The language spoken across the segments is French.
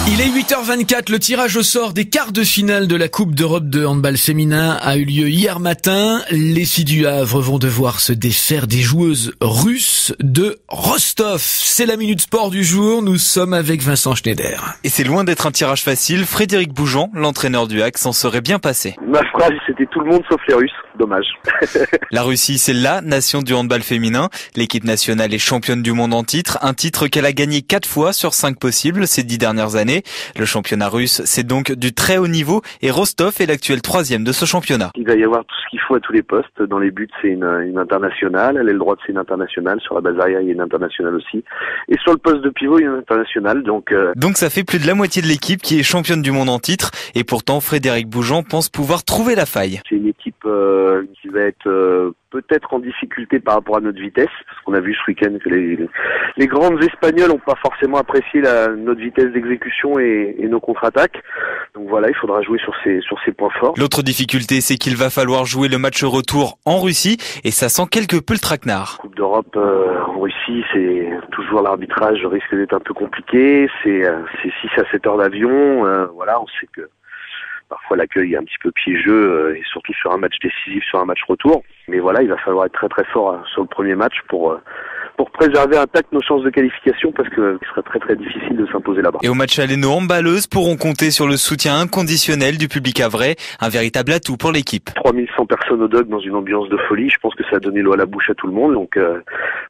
Il est 8h24, le tirage au sort des quarts de finale de la Coupe d'Europe de handball féminin a eu lieu hier matin. Les filles du Havre vont devoir se défaire des joueuses russes de Rostov. C'est la Minute Sport du jour, nous sommes avec Vincent Schneider. Et c'est loin d'être un tirage facile, Frédéric Bougeant, l'entraîneur du HAC, s'en serait bien passé. Ma phrase, c'était tout le monde sauf les Russes. Dommage. La Russie, c'est la nation du handball féminin. L'équipe nationale est championne du monde en titre, un titre qu'elle a gagné 4 fois sur 5 possibles ces 10 dernières années. Le championnat russe, c'est donc du très haut niveau et Rostov est l'actuel 3e de ce championnat. Il va y avoir tout ce qu'il faut à tous les postes. Dans les buts, c'est une internationale. À l'aile droite, c'est une internationale. Sur la base arrière, il y a une internationale aussi. Et sur le poste de pivot, il y a une internationale. Donc ça fait plus de la moitié de l'équipe qui est championne du monde en titre. Et pourtant, Frédéric Bougeant pense pouvoir trouver la faille. C'est une équipe qui va être peut-être en difficulté par rapport à notre vitesse, parce qu'on a vu ce week-end que les grandes Espagnoles n'ont pas forcément apprécié notre vitesse d'exécution et nos contre-attaques. Donc voilà, il faudra jouer sur ces points forts. L'autre difficulté, c'est qu'il va falloir jouer le match retour en Russie, et ça sent quelque peu le traquenard. Coupe d'Europe en Russie, c'est toujours l'arbitrage risque d'être un peu compliqué. C'est 6 à 7 heures d'avion. Voilà, on sait que parfois l'accueil est un petit peu piégeux, et surtout sur un match décisif, sur un match retour. Mais voilà, il va falloir être très très fort sur le premier match pour préserver intactes nos chances de qualification, parce que il serait très très difficile de s'imposer là-bas. Et au match aller, nos handballeuses pourront compter sur le soutien inconditionnel du public havrais, un véritable atout pour l'équipe. 3100 personnes au Dog dans une ambiance de folie, je pense que ça a donné l'eau à la bouche à tout le monde. Donc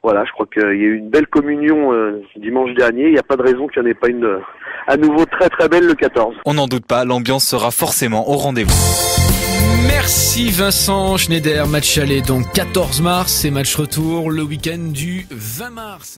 voilà, je crois qu'il y a eu une belle communion dimanche dernier, il n'y a pas de raison qu'il n'y en ait pas une à nouveau très très belle le 14. On n'en doute pas, l'ambiance sera forcément au rendez-vous. Merci Vincent Schneider. Match aller donc 14 mars et match retour le week-end du 20 mars.